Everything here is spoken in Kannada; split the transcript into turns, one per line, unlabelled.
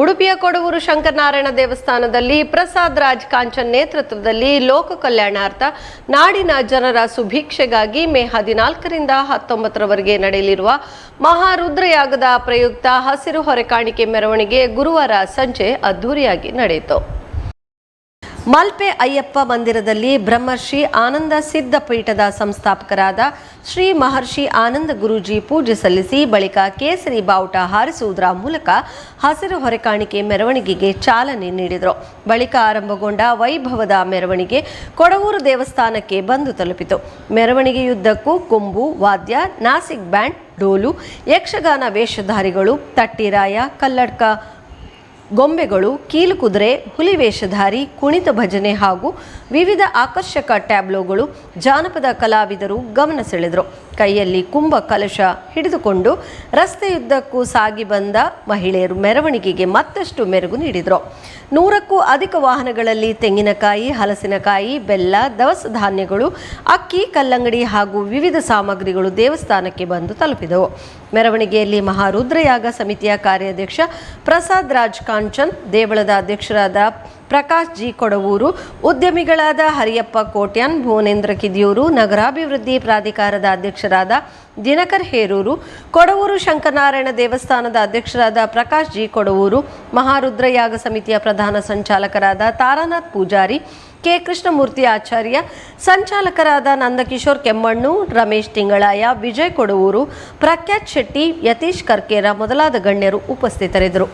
ಉಡುಪಿಯ ಕೊಡವೂರು ಶಂಕರನಾರಾಯಣ ದೇವಸ್ಥಾನದಲ್ಲಿ ಪ್ರಸಾದ್ ರಾಜ್ ಕಾಂಚನ್ ನೇತೃತ್ವದಲ್ಲಿ ಲೋಕ ಕಲ್ಯಾಣಾರ್ಥ ನಾಡಿನ ಜನರ ಸುಭಿಕ್ಷೆಗಾಗಿ ಮೇ 14ರಿಂದ 19ರವರೆಗೆ ನಡೆಯಲಿರುವ ಮಹಾರುದ್ರಯಾಗದ ಪ್ರಯುಕ್ತ ಹಸಿರು ಹೊರೆಕಾಣಿಕೆ ಮೆರವಣಿಗೆ ಗುರುವಾರ ಸಂಜೆ ಅದ್ದೂರಿಯಾಗಿ ನಡೆಯಿತು. ಮಲ್ಪೆ ಅಯ್ಯಪ್ಪ ಮಂದಿರದಲ್ಲಿ ಬ್ರಹ್ಮರ್ಷಿ ಆನಂದ ಸಿದ್ಧ ಪೀಠದ ಸಂಸ್ಥಾಪಕರಾದ ಶ್ರೀ ಮಹರ್ಷಿ ಆನಂದ ಗುರೂಜಿ ಪೂಜೆ ಸಲ್ಲಿಸಿ ಬಳಿಕ ಕೇಸರಿ ಬಾವುಟ ಹಾರಿಸುವುದರ ಮೂಲಕ ಹಸಿರು ಹೊರೆಕಾಣಿಕೆ ಮೆರವಣಿಗೆಗೆ ಚಾಲನೆ ನೀಡಿದರು. ಬಳಿಕ ಆರಂಭಗೊಂಡ ವೈಭವದ ಮೆರವಣಿಗೆ ಕೊಡವೂರು ದೇವಸ್ಥಾನಕ್ಕೆ ಬಂದು ತಲುಪಿತು. ಮೆರವಣಿಗೆಯುದ್ದಕ್ಕೂ ಕೊಂಬು ವಾದ್ಯ, ನಾಸಿಕ್ ಬ್ಯಾಂಡ್, ಡೋಲು, ಯಕ್ಷಗಾನ ವೇಷಧಾರಿಗಳು, ತಟ್ಟಿರಾಯ, ಕಲ್ಲಡ್ಕ ಗೊಂಬೆಗಳು, ಕೀಲುಕುದುರೆ, ಹುಲಿ ವೇಷಧಾರಿ, ಕುಣಿತ ಭಜನೆ ಹಾಗೂ ವಿವಿಧ ಆಕರ್ಷಕ ಟ್ಯಾಬ್ಲೋಗಳು, ಜಾನಪದ ಕಲಾವಿದರು ಗಮನ ಸೆಳೆದರು. ಕೈಯಲ್ಲಿ ಕುಂಭ ಕಲಶ ಹಿಡಿದುಕೊಂಡು ರಸ್ತೆಯುದ್ದಕ್ಕೂ ಸಾಗಿ ಬಂದ ಮಹಿಳೆಯರು ಮೆರವಣಿಗೆಗೆ ಮತ್ತಷ್ಟು ಮೆರುಗು ನೀಡಿದರು. 100ಕ್ಕೂ ಅಧಿಕ ವಾಹನಗಳಲ್ಲಿ ತೆಂಗಿನಕಾಯಿ, ಹಲಸಿನಕಾಯಿ, ಬೆಲ್ಲ, ದವಸ ಧಾನ್ಯಗಳು, ಅಕ್ಕಿ, ಕಲ್ಲಂಗಡಿ ಹಾಗೂ ವಿವಿಧ ಸಾಮಗ್ರಿಗಳು ದೇವಸ್ಥಾನಕ್ಕೆ ಬಂದು ತಲುಪಿದವು. ಮೆರವಣಿಗೆಯಲ್ಲಿ ಮಹಾರುದ್ರಯಾಗ ಸಮಿತಿಯ ಕಾರ್ಯಾಧ್ಯಕ್ಷ ಪ್ರಸಾದ್ ರಾಜ್ ಕಾಂಚನ್, ದೇವಳದ ಅಧ್ಯಕ್ಷರಾದ ಪ್ರಕಾಶ್ ಜಿ ಕೊಡವೂರು, ಉದ್ಯಮಿಗಳಾದ ಹರಿಯಪ್ಪ ಕೋಟ್ಯಾನ್, ಭುವನೇಂದ್ರ ಕಿದಿಯೂರು, ನಗರಾಭಿವೃದ್ಧಿ ಪ್ರಾಧಿಕಾರದ ಅಧ್ಯಕ್ಷರಾದ ದಿನಕರ್ ಹೇರೂರು, ಕೊಡವೂರು ಶಂಕರನಾರಾಯಣ ದೇವಸ್ಥಾನದ ಅಧ್ಯಕ್ಷರಾದ ಪ್ರಕಾಶ್ ಜಿ ಕೊಡವೂರು, ಮಹಾರುದ್ರಯಾಗ ಸಮಿತಿಯ ಪ್ರಧಾನ ಸಂಚಾಲಕರಾದ ತಾರಾನಾಥ್ ಪೂಜಾರಿ, ಕೆ ಕೃಷ್ಣಮೂರ್ತಿ ಆಚಾರ್ಯ, ಸಂಚಾಲಕರಾದ ನಂದಕಿಶೋರ್ ಕೆಮ್ಮಣ್ಣು, ರಮೇಶ್ ತಿಂಗಳಾಯ, ವಿಜಯ್ ಕೊಡವೂರು, ಪ್ರಖ್ಯಾತ್ ಶೆಟ್ಟಿ, ಯತೀಶ್ ಕರ್ಕೇರ ಮೊದಲಾದ ಗಣ್ಯರು ಉಪಸ್ಥಿತರಿದ್ದರು.